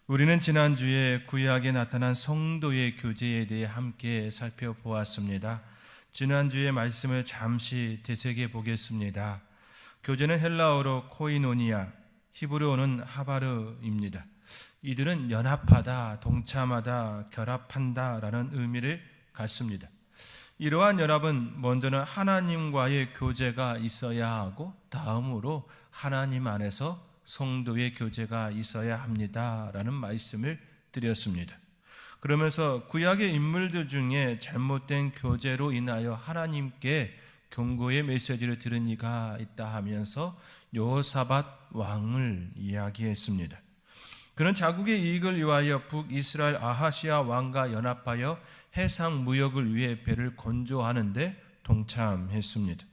우리는 지난주에 구약에 나타난 성도의 교제에 대해 함께 살펴보았습니다. 지난주의 말씀을 잠시 되새겨 보겠습니다. 교제는 헬라어로 코이노니아, 히브리어는 하바르입니다. 이들은 연합하다, 동참하다, 결합한다 라는 의미를 갖습니다. 이러한 연합은 먼저는 하나님과의 교제가 있어야 하고 다음으로 하나님 안에서 성도의 교제가 있어야 합니다 라는 말씀을 드렸습니다. 그러면서 구약의 인물들 중에 잘못된 교제로 인하여 하나님께 경고의 메시지를 들은 이가 있다 하면서 여호사밧 왕을 이야기했습니다. 그는 자국의 이익을 위하여 북이스라엘 아하시아 왕과 연합하여 해상 무역을 위해 배를 건조하는데 동참했습니다.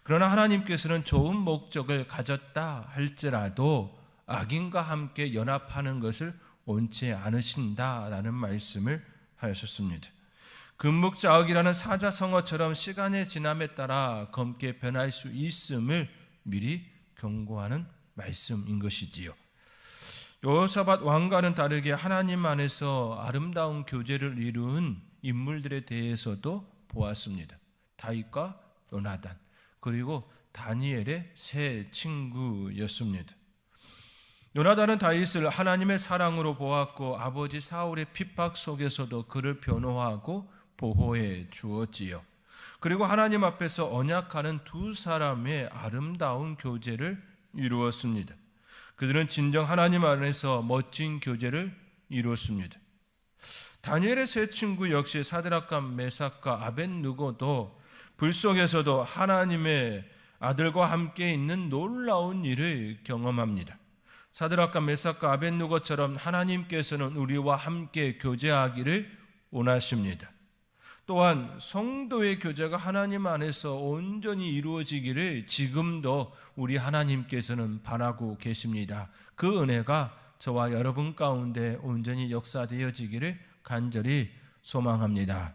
그러나 하나님께서는 좋은 목적을 가졌다 할지라도 악인과 함께 연합하는 것을 원치 않으신다라는 말씀을 하셨습니다. 금묵자옥이라는 사자성어처럼 시간의 지남에 따라 검게 변할 수 있음을 미리 경고하는 말씀인 것이지요. 여호사밧 왕과는 다르게 하나님 안에서 아름다운 교제를 이룬 인물들에 대해서도 보았습니다. 다윗과 요나단, 그리고 다니엘의 세 친구였습니다. 요나단은 다윗을 하나님의 사랑으로 보았고 아버지 사울의 핍박 속에서도 그를 변호하고 보호해 주었지요. 그리고 하나님 앞에서 언약하는 두 사람의 아름다운 교제를 이루었습니다. 그들은 진정 하나님 안에서 멋진 교제를 이루었습니다. 다니엘의 세 친구 역시 사드락과 메삭과 아벳느고도 불 속에서도 하나님의 아들과 함께 있는 놀라운 일을 경험합니다. 사드락과 메삭과 아벳느고처럼 하나님께서는 우리와 함께 교제하기를 원하십니다. 또한 성도의 교제가 하나님 안에서 온전히 이루어지기를 지금도 우리 하나님께서는 바라고 계십니다. 그 은혜가 저와 여러분 가운데 온전히 역사되어지기를 간절히 소망합니다.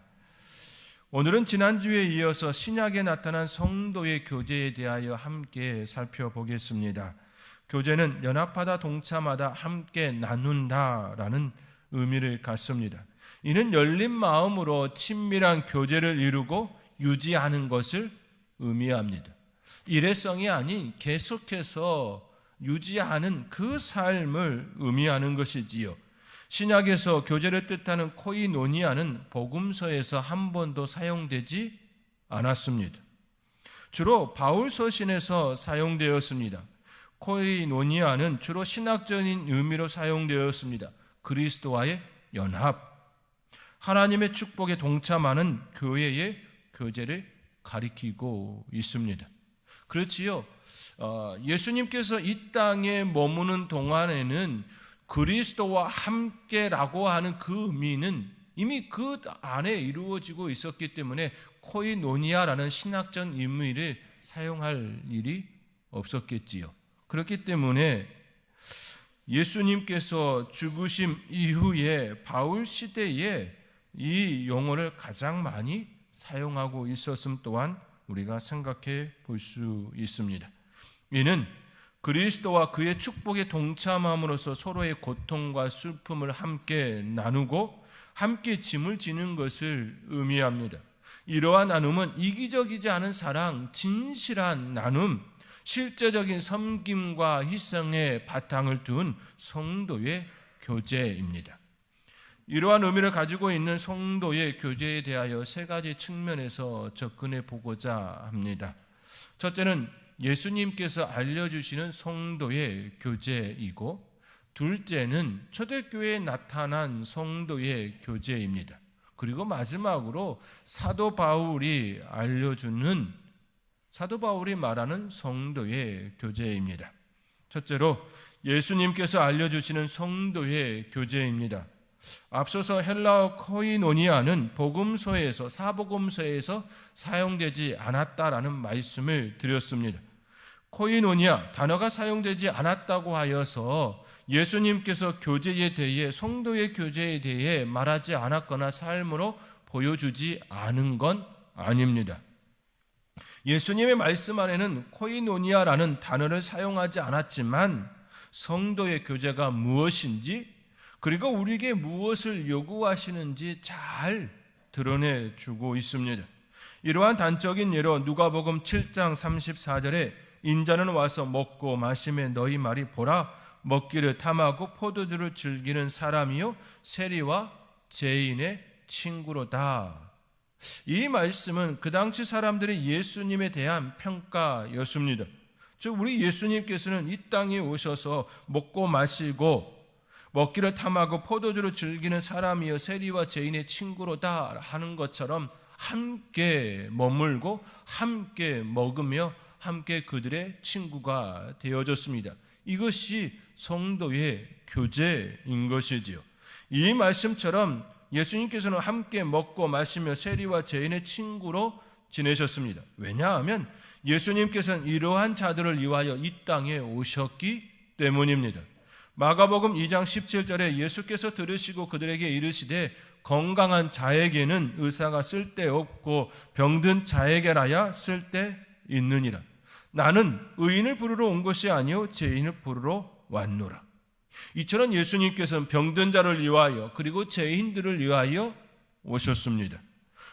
오늘은 지난주에 이어서 신약에 나타난 성도의 교제에 대하여 함께 살펴보겠습니다. 교제는 연합하다, 동참하다, 함께 나눈다라는 의미를 갖습니다. 이는 열린 마음으로 친밀한 교제를 이루고 유지하는 것을 의미합니다. 일회성이 아닌 계속해서 유지하는 그 삶을 의미하는 것이지요. 신약에서 교제를 뜻하는 코이노니아는 복음서에서 한 번도 사용되지 않았습니다. 주로 바울 서신에서 사용되었습니다. 코이노니아는 주로 신학적인 의미로 사용되었습니다. 그리스도와의 연합, 하나님의 축복에 동참하는 교회의 교제를 가리키고 있습니다. 그렇지요. 예수님께서 이 땅에 머무는 동안에는 그리스도와 함께라고 하는 그 의미는 이미 그 안에 이루어지고 있었기 때문에 코이노니아라는 신학적 의미를 사용할 일이 없었겠지요. 그렇기 때문에 예수님께서 죽으심 이후에 바울 시대에 이 용어를 가장 많이 사용하고 있었음 또한 우리가 생각해 볼 수 있습니다. 이는 그리스도와 그의 축복에 동참함으로써 서로의 고통과 슬픔을 함께 나누고 함께 짐을 지는 것을 의미합니다. 이러한 나눔은 이기적이지 않은 사랑, 진실한 나눔, 실제적인 섬김과 희생의 바탕을 둔 성도의 교제입니다. 이러한 의미를 가지고 있는 성도의 교제에 대하여 세 가지 측면에서 접근해 보고자 합니다. 첫째는 예수님께서 알려주시는 성도의 교제이고, 둘째는 초대교회에 나타난 성도의 교제입니다. 그리고 마지막으로 사도 바울이 말하는 성도의 교제입니다. 첫째로 예수님께서 알려주시는 성도의 교제입니다. 앞서서 헬라어 코이노니아는 복음서에서, 사복음서에서 사용되지 않았다라는 말씀을 드렸습니다. 코이노니아 단어가 사용되지 않았다고 하여서 예수님께서 교제에 대해, 성도의 교제에 대해 말하지 않았거나 삶으로 보여주지 않은 건 아닙니다. 예수님의 말씀 안에는 코이노니아라는 단어를 사용하지 않았지만 성도의 교제가 무엇인지, 그리고 우리에게 무엇을 요구하시는지 잘 드러내주고 있습니다. 이러한 단적인 예로 누가복음 7장 34절에 인자는 와서 먹고 마시매 너희 말이 보라 먹기를 탐하고 포도주를 즐기는 사람이요 세리와 죄인의 친구로다. 이 말씀은 그 당시 사람들의 예수님에 대한 평가였습니다. 즉 우리 예수님께서는 이 땅에 오셔서 먹고 마시고 먹기를 탐하고 포도주를 즐기는 사람이요 세리와 죄인의 친구로다 하는 것처럼 함께 머물고 함께 먹으며 함께 그들의 친구가 되어졌습니다. 이것이 성도의 교제인 것이지요. 이 말씀처럼 예수님께서는 함께 먹고 마시며 세리와 죄인의 친구로 지내셨습니다. 왜냐하면 예수님께서는 이러한 자들을 위하여 이 땅에 오셨기 때문입니다. 마가복음 2장 17절에 예수께서 들으시고 그들에게 이르시되 건강한 자에게는 의사가 쓸데없고 병든 자에게라야 쓸데있느니라. 나는 의인을 부르러 온 것이 아니요 죄인을 부르러 왔노라. 이처럼 예수님께서는 병든 자를 위하여 그리고 죄인들을 위하여 오셨습니다.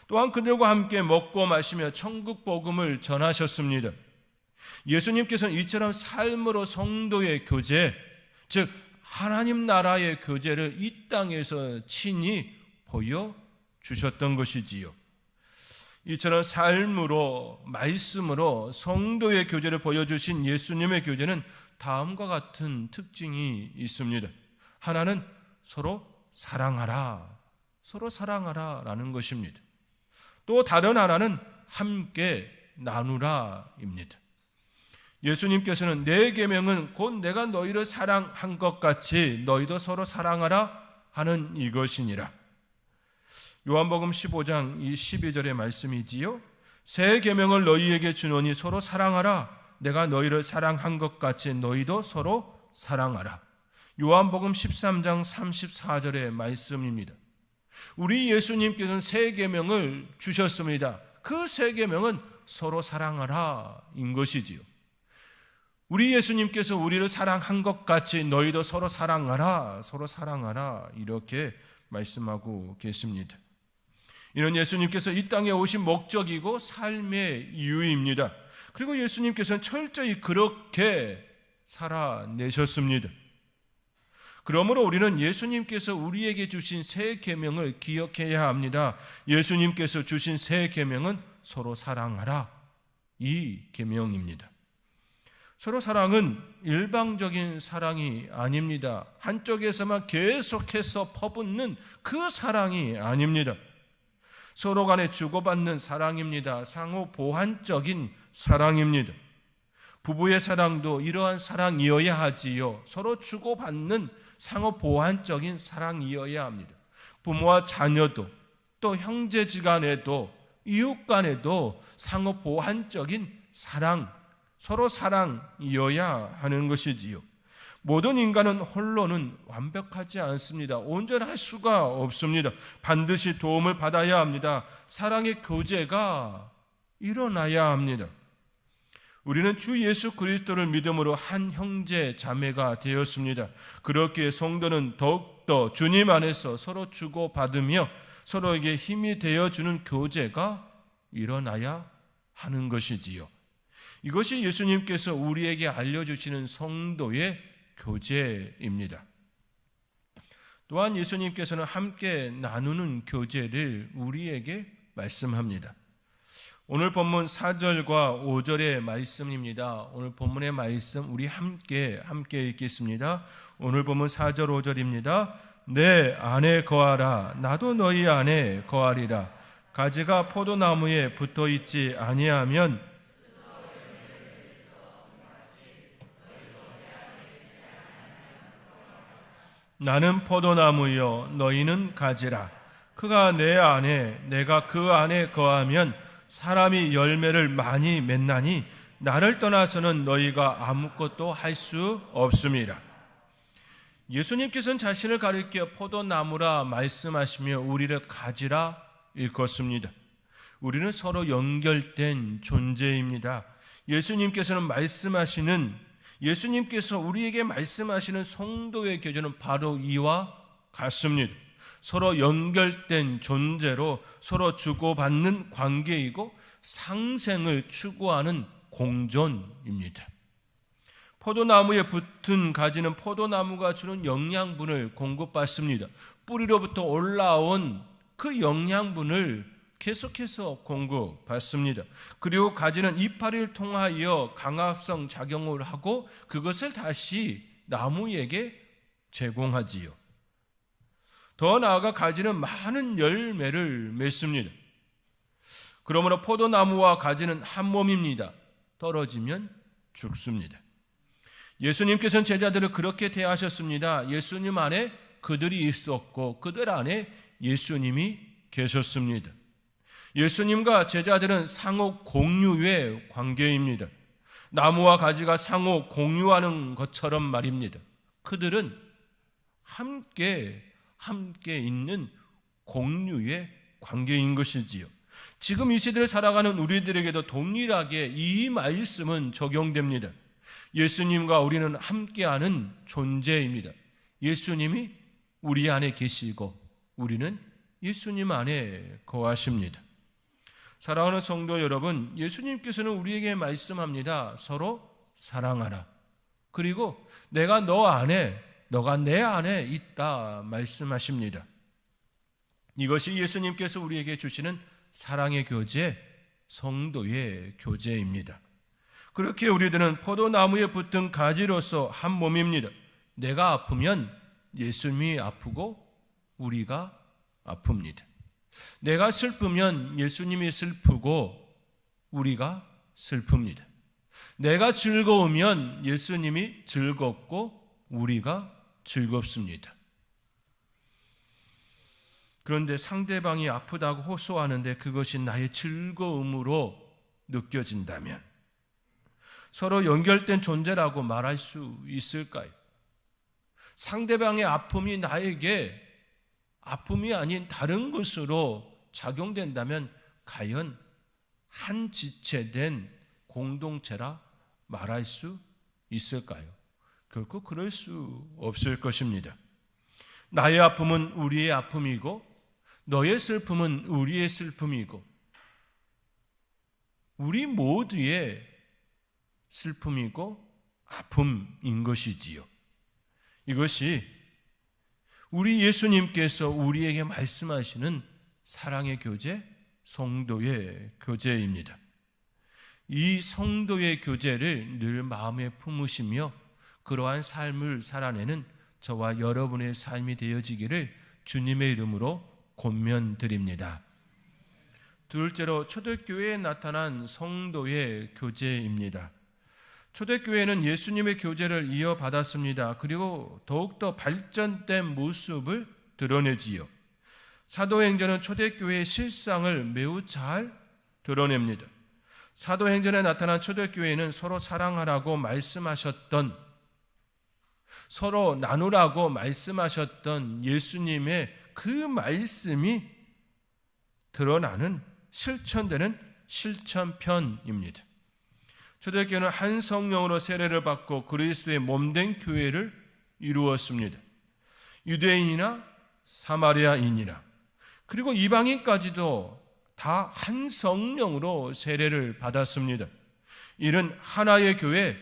또한 그들과 함께 먹고 마시며 천국 복음을 전하셨습니다. 예수님께서는 이처럼 삶으로 성도의 교제, 즉 하나님 나라의 교제를 이 땅에서 친히 보여주셨던 것이지요. 이처럼 삶으로 말씀으로 성도의 교제를 보여주신 예수님의 교제는 다음과 같은 특징이 있습니다. 하나는 서로 사랑하라, 서로 사랑하라라는 것입니다. 또 다른 하나는 함께 나누라입니다. 예수님께서는 내 계명은 곧 내가 너희를 사랑한 것 같이 너희도 서로 사랑하라 하는 이것이니라. 요한복음 15장 12절의 말씀이지요. 새 계명을 너희에게 주노니 서로 사랑하라. 내가 너희를 사랑한 것 같이 너희도 서로 사랑하라. 요한복음 13장 34절의 말씀입니다. 우리 예수님께서는 새 계명을 주셨습니다. 그 새 계명은 서로 사랑하라인 것이지요. 우리 예수님께서 우리를 사랑한 것 같이 너희도 서로 사랑하라, 서로 사랑하라 이렇게 말씀하고 계십니다. 이는 예수님께서 이 땅에 오신 목적이고 삶의 이유입니다. 그리고 예수님께서는 철저히 그렇게 살아내셨습니다. 그러므로 우리는 예수님께서 우리에게 주신 새 계명을 기억해야 합니다. 예수님께서 주신 새 계명은 서로 사랑하라 이 계명입니다. 서로 사랑은 일방적인 사랑이 아닙니다. 한쪽에서만 계속해서 퍼붓는 그 사랑이 아닙니다. 서로 간에 주고받는 사랑입니다. 상호 보완적인 사랑입니다. 부부의 사랑도 이러한 사랑이어야 하지요. 서로 주고받는 상호 보완적인 사랑이어야 합니다. 부모와 자녀도 또 형제지간에도 이웃 간에도 상호 보완적인 사랑, 서로 사랑이어야 하는 것이지요. 모든 인간은 홀로는 완벽하지 않습니다. 온전할 수가 없습니다. 반드시 도움을 받아야 합니다. 사랑의 교제가 일어나야 합니다. 우리는 주 예수 그리스도를 믿음으로 한 형제 자매가 되었습니다. 그렇기에 성도는 더욱더 주님 안에서 서로 주고받으며 서로에게 힘이 되어주는 교제가 일어나야 하는 것이지요. 이것이 예수님께서 우리에게 알려주시는 성도의 교제입니다. 또한 예수님께서는 함께 나누는 교제를 우리에게 말씀합니다. 오늘 본문 4절과 5절의 말씀입니다. 오늘 본문의 말씀 우리 함께 읽겠습니다. 오늘 본문 4절 5절입니다. 내 안에 거하라 나도 너희 안에 거하리라. 가지가 포도나무에 붙어있지 아니하면 나는 포도나무여 너희는 가지라. 그가 내 안에 내가 그 안에 거하면 사람이 열매를 많이 맺나니 나를 떠나서는 너희가 아무것도 할 수 없음이라. 예수님께서는 자신을 가리켜 포도나무라 말씀하시며 우리를 가지라 일컫습니다. 우리는 서로 연결된 존재입니다. 예수님께서 우리에게 말씀하시는 성도의 교제는 바로 이와 같습니다. 서로 연결된 존재로 서로 주고받는 관계이고 상생을 추구하는 공존입니다. 포도나무에 붙은 가지는 포도나무가 주는 영양분을 공급받습니다. 뿌리로부터 올라온 그 영양분을 계속해서 공급받습니다. 그리고 가지는 이파리를 통하여 강합성 작용을 하고 그것을 다시 나무에게 제공하지요. 더 나아가 가지는 많은 열매를 맺습니다. 그러므로 포도나무와 가지는 한 몸입니다. 떨어지면 죽습니다. 예수님께서는 제자들을 그렇게 대하셨습니다. 예수님 안에 그들이 있었고 그들 안에 예수님이 계셨습니다. 예수님과 제자들은 상호 공유의 관계입니다. 나무와 가지가 상호 공유하는 것처럼 말입니다. 그들은 함께 있는 공유의 관계인 것이지요. 지금 이 시대를 살아가는 우리들에게도 동일하게 이 말씀은 적용됩니다. 예수님과 우리는 함께하는 존재입니다. 예수님이 우리 안에 계시고 우리는 예수님 안에 거하십니다. 사랑하는 성도 여러분, 예수님께서는 우리에게 말씀합니다. 서로 사랑하라. 그리고 내가 너 안에, 너가 내 안에 있다 말씀하십니다. 이것이 예수님께서 우리에게 주시는 사랑의 교제, 성도의 교제입니다. 그렇게 우리들은 포도나무에 붙은 가지로서 한 몸입니다. 내가 아프면 예수님이 아프고 우리가 아픕니다. 내가 슬프면 예수님이 슬프고 우리가 슬픕니다. 내가 즐거우면 예수님이 즐겁고 우리가 즐겁습니다. 그런데 상대방이 아프다고 호소하는데 그것이 나의 즐거움으로 느껴진다면 서로 연결된 존재라고 말할 수 있을까요? 상대방의 아픔이 나에게 아픔이 아닌 다른 것으로 작용된다면 과연 한 지체된 공동체라 말할 수 있을까요? 결코 그럴 수 없을 것입니다. 나의 아픔은 우리의 아픔이고 너의 슬픔은 우리의 슬픔이고 우리 모두의 슬픔이고 아픔인 것이지요. 이것이 우리 예수님께서 우리에게 말씀하시는 사랑의 교제, 성도의 교제입니다. 이 성도의 교제를 늘 마음에 품으시며 그러한 삶을 살아내는 저와 여러분의 삶이 되어지기를 주님의 이름으로 권면드립니다. 둘째로 초대교회에 나타난 성도의 교제입니다. 초대교회는 예수님의 교제를 이어받았습니다. 그리고 더욱더 발전된 모습을 드러내지요. 사도행전은 초대교회의 실상을 매우 잘 드러냅니다. 사도행전에 나타난 초대교회는 서로 사랑하라고 말씀하셨던, 서로 나누라고 말씀하셨던 예수님의 그 말씀이 드러나는 실천되는 실천편입니다. 초대교회는 한 성령으로 세례를 받고 그리스도의 몸된 교회를 이루었습니다. 유대인이나 사마리아인이나 그리고 이방인까지도 다 한 성령으로 세례를 받았습니다. 이는 하나의 교회,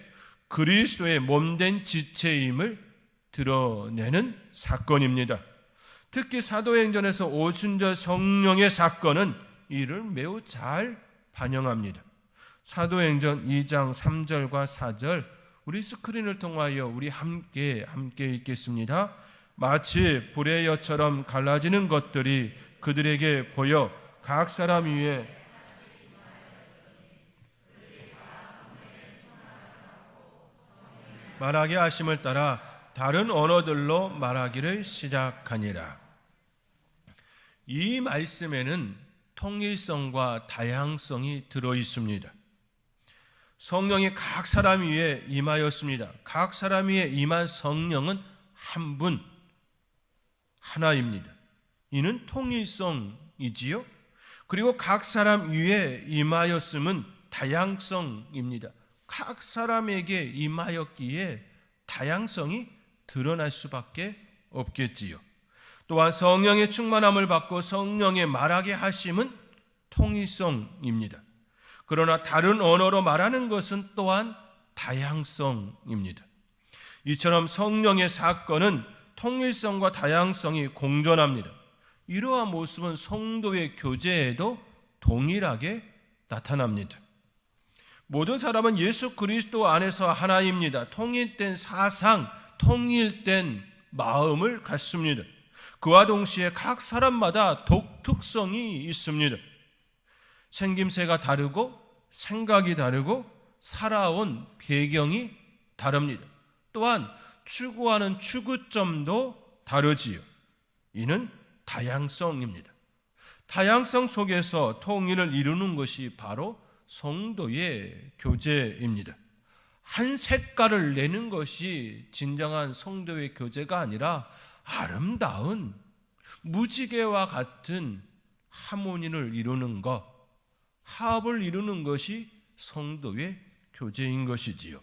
그리스도의 몸된 지체임을 드러내는 사건입니다. 특히 사도행전에서 오순절 성령의 사건은 이를 매우 잘 반영합니다. 사도행전 2장 3절과 4절 우리 스크린을 통하여 우리 함께 읽겠습니다. 마치 불의 여처럼 갈라지는 것들이 그들에게 보여 각 사람 위에 말하게 하심을 따라 다른 언어들로 말하기를 시작하니라. 이 말씀에는 통일성과 다양성이 들어 있습니다. 성령이 각 사람 위에 임하였습니다. 각 사람 위에 임한 성령은 한 분, 하나입니다. 이는 통일성이지요. 그리고 각 사람 위에 임하였음은 다양성입니다. 각 사람에게 임하였기에 다양성이 드러날 수밖에 없겠지요. 또한 성령의 충만함을 받고 성령의 말하게 하심은 통일성입니다. 그러나 다른 언어로 말하는 것은 또한 다양성입니다. 이처럼 성령의 사건은 통일성과 다양성이 공존합니다. 이러한 모습은 성도의 교제에도 동일하게 나타납니다. 모든 사람은 예수 그리스도 안에서 하나입니다. 통일된 사상, 통일된 마음을 갖습니다. 그와 동시에 각 사람마다 독특성이 있습니다. 생김새가 다르고 생각이 다르고 살아온 배경이 다릅니다. 또한 추구하는 추구점도 다르지요. 이는 다양성입니다. 다양성 속에서 통일을 이루는 것이 바로 성도의 교제입니다. 한 색깔을 내는 것이 진정한 성도의 교제가 아니라 아름다운 무지개와 같은 하모니를 이루는 것, 합을 이루는 것이 성도의 교제인 것이지요.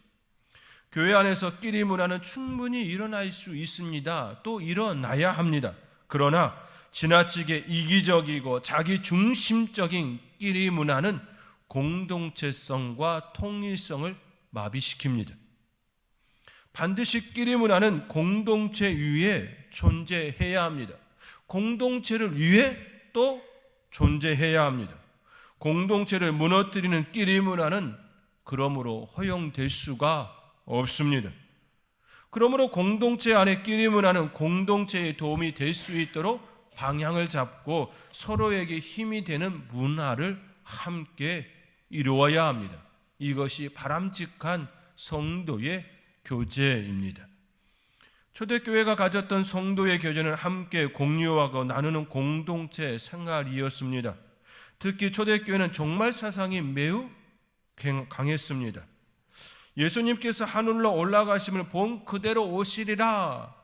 교회 안에서 끼리 문화는 충분히 일어날 수 있습니다. 또 일어나야 합니다. 그러나 지나치게 이기적이고 자기 중심적인 끼리 문화는 공동체성과 통일성을 마비시킵니다. 반드시 끼리 문화는 공동체 위에 존재해야 합니다. 공동체를 위해 또 존재해야 합니다. 공동체를 무너뜨리는 끼리 문화는 그러므로 허용될 수가 없습니다. 그러므로 공동체 안에 끼리 문화는 공동체에 도움이 될 수 있도록 방향을 잡고 서로에게 힘이 되는 문화를 함께 이루어야 합니다. 이것이 바람직한 성도의 교제입니다. 초대교회가 가졌던 성도의 교제는 함께 공유하고 나누는 공동체 생활이었습니다. 특히 초대교회는 종말 사상이 매우 강했습니다. 예수님께서 하늘로 올라가심을 본 그대로 오시리라,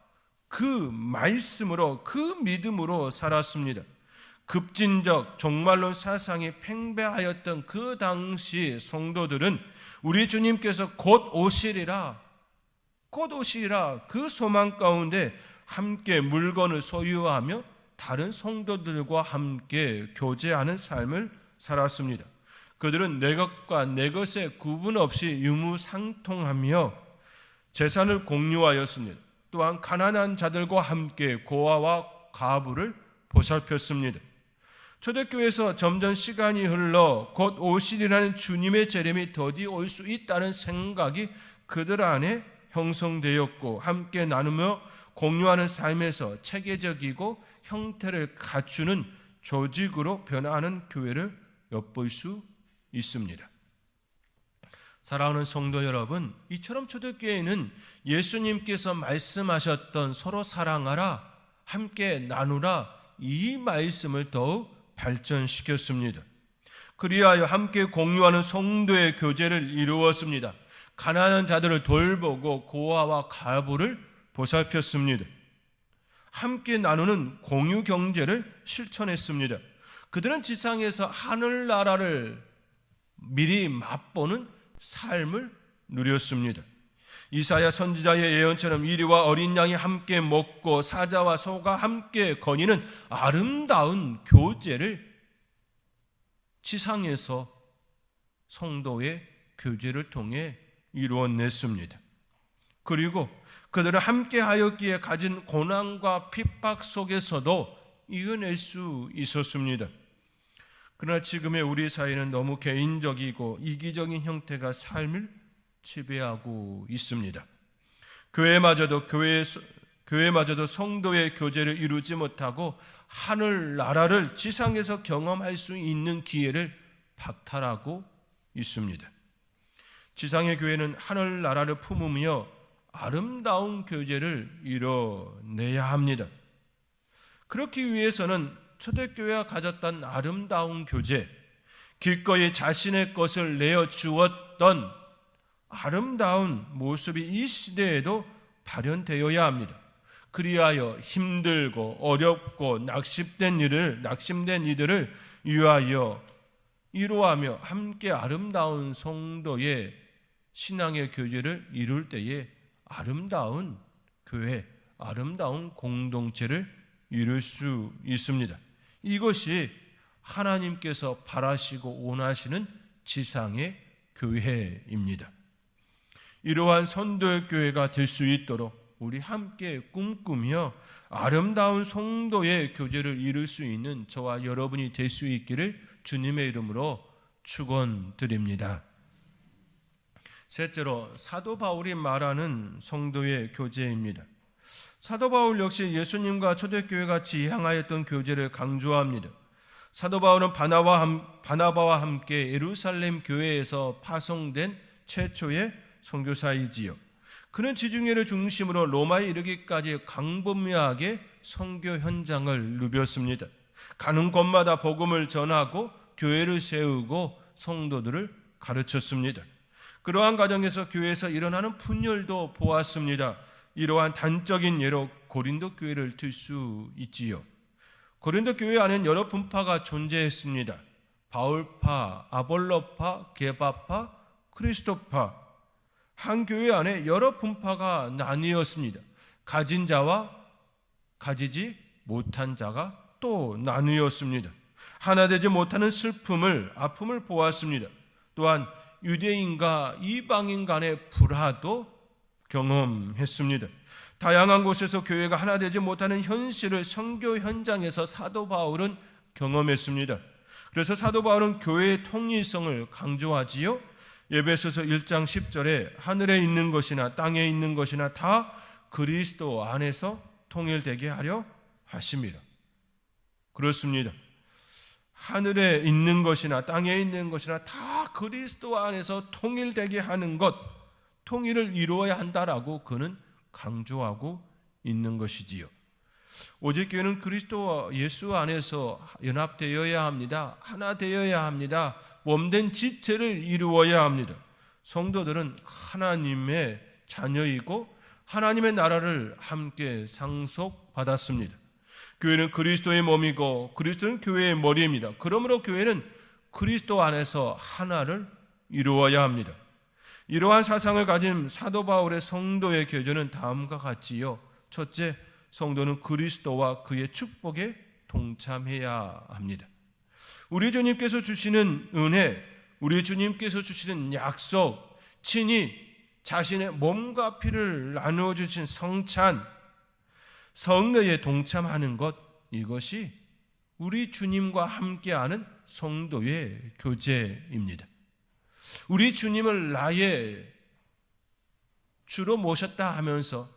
그 말씀으로, 그 믿음으로 살았습니다. 급진적 종말론 사상이 팽배하였던 그 당시 성도들은 우리 주님께서 곧 오시리라 그 소망 가운데 함께 물건을 소유하며 다른 성도들과 함께 교제하는 삶을 살았습니다. 그들은 내 것과 내 것에 구분 없이 유무상통하며 재산을 공유하였습니다. 또한 가난한 자들과 함께 고아와 과부를 보살폈습니다. 초대교회에서 점점 시간이 흘러 곧 오시리라는 주님의 재림이 더디 올 수 있다는 생각이 그들 안에 형성되었고, 함께 나누며 공유하는 삶에서 체계적이고 형태를 갖추는 조직으로 변화하는 교회를 엿볼 수 있습니다. 사랑하는 성도 여러분, 이처럼 초대교회는 예수님께서 말씀하셨던 서로 사랑하라, 함께 나누라, 이 말씀을 더욱 발전시켰습니다. 그리하여 함께 공유하는 성도의 교제를 이루었습니다. 가난한 자들을 돌보고 고아와 과부를 보살폈습니다. 함께 나누는 공유 경제를 실천했습니다. 그들은 지상에서 하늘나라를 미리 맛보는 삶을 누렸습니다. 이사야 선지자의 예언처럼 이리와 어린 양이 함께 먹고 사자와 소가 함께 거니는 아름다운 교제를 지상에서 성도의 교제를 통해 이루어냈습니다. 그리고 그들은 함께하였기에 가진 고난과 핍박 속에서도 이겨낼 수 있었습니다. 그러나 지금의 우리 사회는 너무 개인적이고 이기적인 형태가 삶을 지배하고 있습니다. 교회마저도 성도의 교제를 이루지 못하고 하늘나라를 지상에서 경험할 수 있는 기회를 박탈하고 있습니다. 지상의 교회는 하늘나라를 품으며 아름다운 교제를 이뤄내야 합니다. 그렇기 위해서는 초대교회가 가졌던 아름다운 교제, 기꺼이 자신의 것을 내어주었던 아름다운 모습이 이 시대에도 발현되어야 합니다. 그리하여 힘들고 어렵고 낙심된 이들을 위하여 이루하며 함께 아름다운 성도의 신앙의 교제를 이룰 때에 아름다운 교회, 아름다운 공동체를 이룰 수 있습니다. 이것이 하나님께서 바라시고 원하시는 지상의 교회입니다. 이러한 선도의 교회가 될 수 있도록 우리 함께 꿈꾸며 아름다운 성도의 교제를 이룰 수 있는 저와 여러분이 될 수 있기를 주님의 이름으로 축원드립니다. 셋째로 사도 바울이 말하는 성도의 교제입니다. 사도 바울 역시 예수님과 초대교회가 지향하였던 교제를 강조합니다. 사도 바울은 바나바와 함께 예루살렘 교회에서 파송된 최초의 선교사이지요. 그는 지중해를 중심으로 로마에 이르기까지 광범위하게 선교 현장을 누볐습니다. 가는 곳마다 복음을 전하고 교회를 세우고 성도들을 가르쳤습니다. 그러한 과정에서 교회에서 일어나는 분열도 보았습니다. 이러한 단적인 예로 고린도 교회를 들 수 있지요. 고린도 교회 안에는 여러 분파가 존재했습니다. 바울파, 아볼로파, 게바파, 그리스도파. 한 교회 안에 여러 분파가 나뉘었습니다. 가진 자와 가지지 못한 자가 또 나뉘었습니다. 하나 되지 못하는 슬픔을, 아픔을 보았습니다. 또한 유대인과 이방인 간의 불화도 경험했습니다. 다양한 곳에서 교회가 하나 되지 못하는 현실을 선교 현장에서 사도 바울은 경험했습니다. 그래서 사도 바울은 교회의 통일성을 강조하지요. 에베소서 1장 10절에 하늘에 있는 것이나 땅에 있는 것이나 다 그리스도 안에서 통일되게 하려 하심이라. 그렇습니다. 하늘에 있는 것이나 땅에 있는 것이나 다 그리스도 안에서 통일되게 하는 것, 통일을 이루어야 한다라고 그는 강조하고 있는 것이지요. 오직 교회는 그리스도와 예수 안에서 연합되어야 합니다. 하나 되어야 합니다. 몸된 지체를 이루어야 합니다. 성도들은 하나님의 자녀이고 하나님의 나라를 함께 상속받았습니다. 교회는 그리스도의 몸이고 그리스도는 교회의 머리입니다. 그러므로 교회는 그리스도 안에서 하나를 이루어야 합니다. 이러한 사상을 가진 사도 바울의 성도의 교제는 다음과 같지요. 첫째, 성도는 그리스도와 그의 축복에 동참해야 합니다. 우리 주님께서 주시는 은혜, 우리 주님께서 주시는 약속, 친히 자신의 몸과 피를 나누어 주신 성찬, 성례에 동참하는 것, 이것이 우리 주님과 함께하는 성도의 교제입니다. 우리 주님을 나의 주로 모셨다 하면서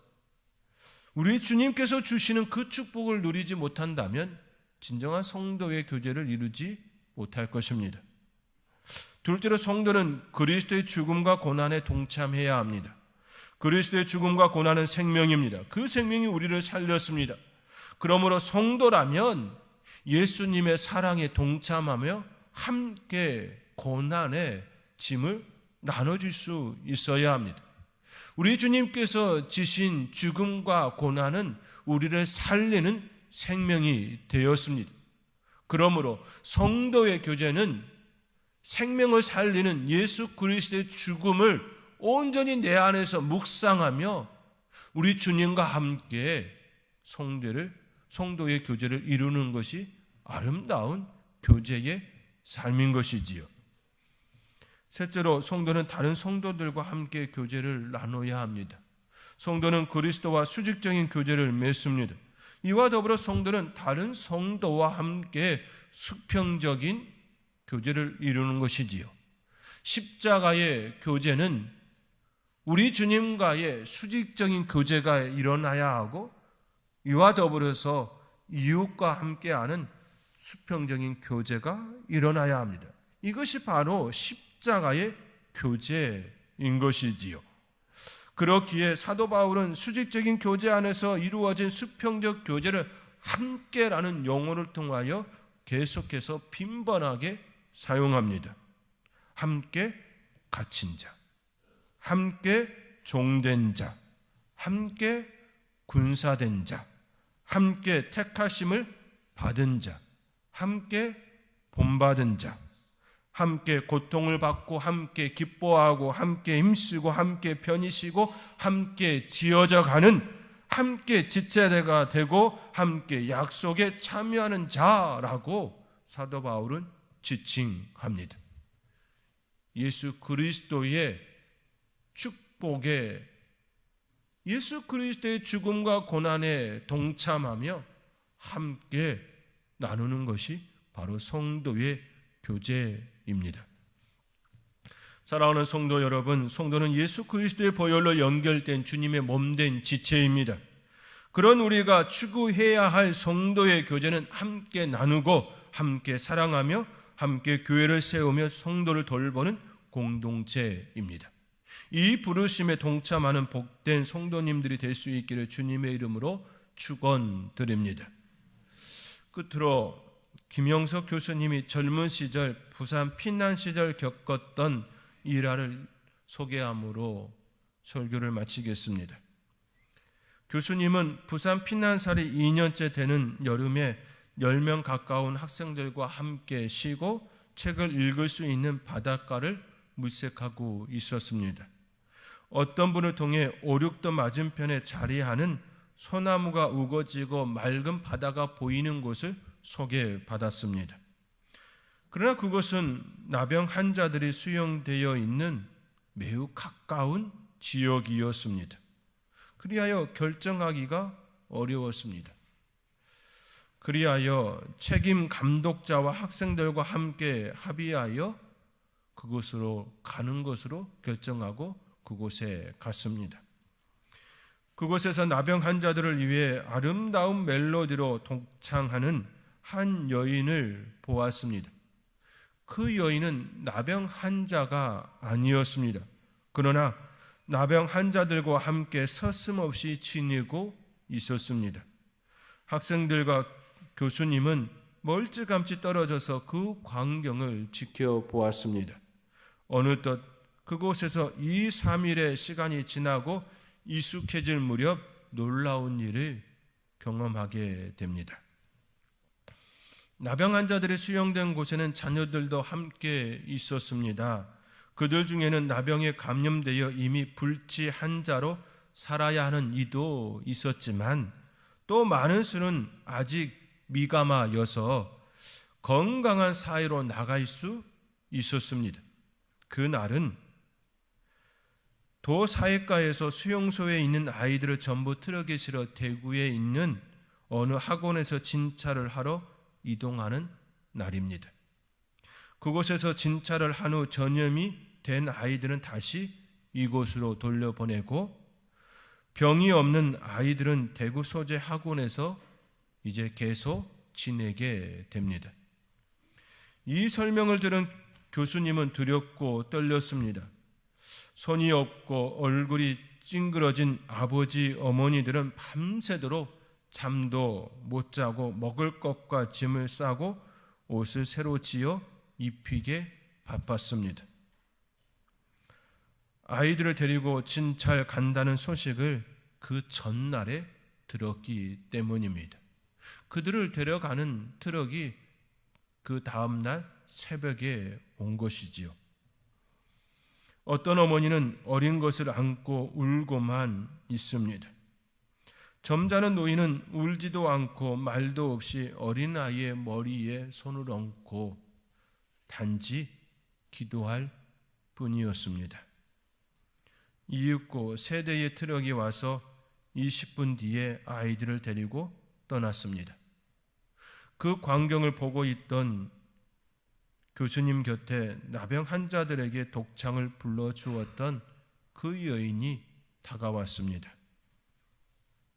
우리 주님께서 주시는 그 축복을 누리지 못한다면 진정한 성도의 교제를 이루지 못할 것입니다. 둘째로 성도는 그리스도의 죽음과 고난에 동참해야 합니다. 그리스도의 죽음과 고난은 생명입니다. 그 생명이 우리를 살렸습니다. 그러므로 성도라면 예수님의 사랑에 동참하며 함께 고난의 짐을 나눠줄 수 있어야 합니다. 우리 주님께서 지신 죽음과 고난은 우리를 살리는 생명이 되었습니다. 그러므로 성도의 교제는 생명을 살리는 예수 그리스도의 죽음을 온전히 내 안에서 묵상하며 우리 주님과 함께 성도의 교제를 이루는 것이 아름다운 교제의 삶인 것이지요. 셋째로 성도는 다른 성도들과 함께 교제를 나눠야 합니다. 성도는 그리스도와 수직적인 교제를 맺습니다. 이와 더불어 성도는 다른 성도와 함께 수평적인 교제를 이루는 것이지요. 십자가의 교제는 우리 주님과의 수직적인 교제가 일어나야 하고 이와 더불어서 이웃과 함께하는 수평적인 교제가 일어나야 합니다. 이것이 바로 십자가의 교제인 것이지요. 그렇기에 사도 바울은 수직적인 교제 안에서 이루어진 수평적 교제를 함께라는 용어를 통하여 계속해서 빈번하게 사용합니다. 함께 갇힌 자, 함께 종된 자, 함께 군사된 자, 함께 택하심을 받은 자, 함께 본받은 자, 함께 고통을 받고 함께 기뻐하고 함께 힘쓰고 함께 편히 쉬고 함께 지어져 가는 함께 지체가 되고 함께 약속에 참여하는 자라고 사도 바울은 지칭합니다. 예수 그리스도의 축복에, 예수 그리스도의 죽음과 고난에 동참하며 함께 나누는 것이 바로 성도의 교제입니다. 사랑하는 성도 여러분, 성도는 예수 그리스도의 보혈로 연결된 주님의 몸된 지체입니다. 그런 우리가 추구해야 할 성도의 교제는 함께 나누고 함께 사랑하며 함께 교회를 세우며 성도를 돌보는 공동체입니다. 이 부르심에 동참하는 복된 성도님들이 될 수 있기를 주님의 이름으로 축원드립니다. 끝으로 김영석 교수님이 젊은 시절 부산 피난 시절 겪었던 일화를 소개함으로 설교를 마치겠습니다. 교수님은 부산 피난살이 2년째 되는 여름에 10명 가까운 학생들과 함께 쉬고 책을 읽을 수 있는 바닷가를 물색하고 있었습니다. 어떤 분을 통해 5, 6도 맞은편에 자리하는 소나무가 우거지고 맑은 바다가 보이는 곳을 소개받았습니다. 그러나 그것은 나병 환자들이 수용되어 있는 매우 가까운 지역이었습니다. 그리하여 결정하기가 어려웠습니다. 그리하여 책임 감독자와 학생들과 함께 합의하여 그곳으로 가는 것으로 결정하고 그곳에 갔습니다. 그곳에서 나병 환자들을 위해 아름다운 멜로디로 독창하는 한 여인을 보았습니다. 그 여인은 나병 환자가 아니었습니다. 그러나 나병 환자들과 함께 서슴없이 지내고 있었습니다. 학생들과 교수님은 멀찌감치 떨어져서 그 광경을 지켜보았습니다. 어느덧 그곳에서 2, 3일의 시간이 지나고 익숙해질 무렵 놀라운 일을 경험하게 됩니다. 나병 환자들이 수용된 곳에는 자녀들도 함께 있었습니다. 그들 중에는 나병에 감염되어 이미 불치 환자로 살아야 하는 이도 있었지만 또 많은 수는 아직 미감아여서 건강한 사회로 나갈 수 있었습니다. 그날은 도 사회가에서 수용소에 있는 아이들을 전부 트럭에 실어 대구에 있는 어느 학원에서 진찰을 하러 이동하는 날입니다. 그곳에서 진찰을 한 후 전염이 된 아이들은 다시 이곳으로 돌려보내고 병이 없는 아이들은 대구 소재 학원에서 이제 계속 지내게 됩니다. 이 설명을 들은 교수님은 두렵고 떨렸습니다. 손이 없고 얼굴이 찡그러진 아버지, 어머니들은 밤새도록 잠도 못 자고 먹을 것과 짐을 싸고 옷을 새로 지어 입히게 바빴습니다. 아이들을 데리고 진찰 간다는 소식을 그 전날에 들었기 때문입니다. 그들을 데려가는 트럭이 그 다음날 새벽에 온 것이지요. 어떤 어머니는 어린 것을 안고 울고만 있습니다. 점잖은 노인은 울지도 않고 말도 없이 어린아이의 머리에 손을 얹고 단지 기도할 뿐이었습니다. 이윽고 세 대의 트럭이 와서 20분 뒤에 아이들을 데리고 떠났습니다. 그 광경을 보고 있던 교수님 곁에 나병 환자들에게 독창을 불러주었던 그 여인이 다가왔습니다.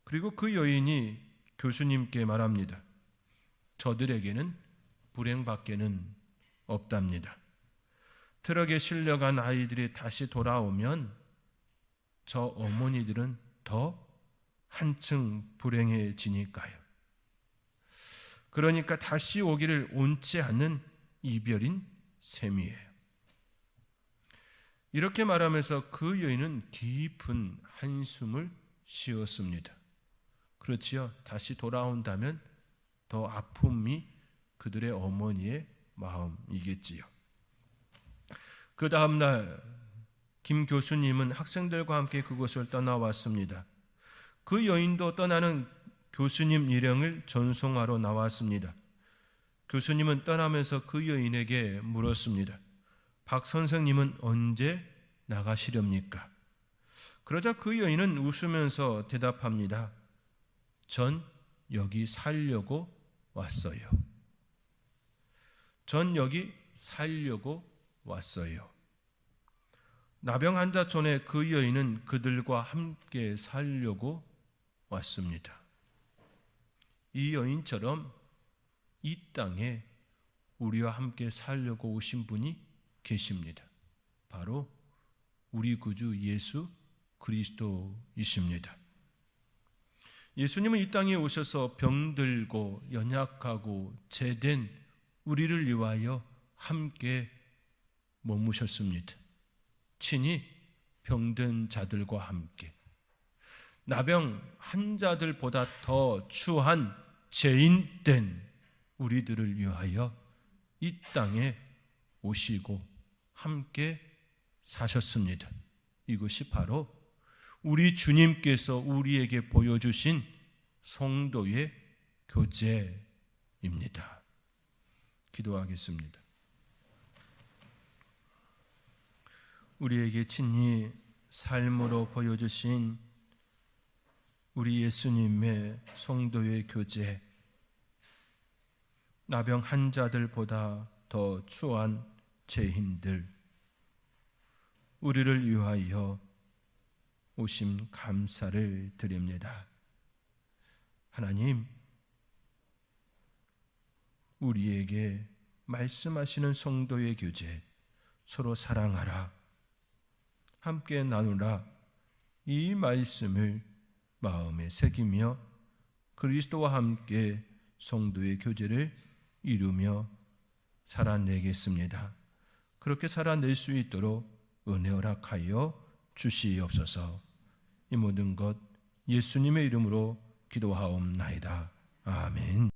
그리고 그 여인이 교수님께 말합니다. 저들에게는 불행밖에는 없답니다. 트럭에 실려간 아이들이 다시 돌아오면 저 어머니들은 더 한층 불행해지니까요. 그러니까 다시 오기를 원치 않는 이별인 셈이에요. 이렇게 말하면서 그 여인은 깊은 한숨을 쉬었습니다. 그렇지요. 다시 돌아온다면 더 아픔이 그들의 어머니의 마음이겠지요. 그 다음날 김 교수님은 학생들과 함께 그곳을 떠나왔습니다. 그 여인도 떠나는 교수님 일행을 전송하러 나왔습니다. 교수님은 떠나면서 그 여인에게 물었습니다. 박 선생님은 언제 나가시렵니까? 그러자 그 여인은 웃으면서 대답합니다. 전 여기 살려고 왔어요. 전 여기 살려고 왔어요. 나병 환자촌에 그 여인은 그들과 함께 살려고 왔습니다. 이 여인처럼 이 땅에 우리와 함께 살려고 오신 분이 계십니다. 바로 우리 구주 예수 그리스도이십니다. 예수님은 이 땅에 오셔서 병들고 연약하고 제된 우리를 위하여 함께 머무셨습니다. 친히 병든 자들과 함께 나병 환자들보다 더 추한 죄인된 우리들을 위하여 이 땅에 오시고 함께 사셨습니다. 이것이 바로 우리 주님께서 우리에게 보여주신 성도의 교제입니다. 기도하겠습니다. 우리에게 친히 삶으로 보여주신 우리 예수님의 성도의 교제, 나병 환자들보다 더 추한 죄인들, 우리를 위하여 오심 감사를 드립니다. 하나님, 우리에게 말씀하시는 성도의 교제, 서로 사랑하라, 함께 나누라, 이 말씀을 마음에 새기며 그리스도와 함께 성도의 교제를 이루며 살아내겠습니다. 그렇게 살아낼 수 있도록 은혜 허락하여 주시옵소서. 이 모든 것 예수님의 이름으로 기도하옵나이다. 아멘.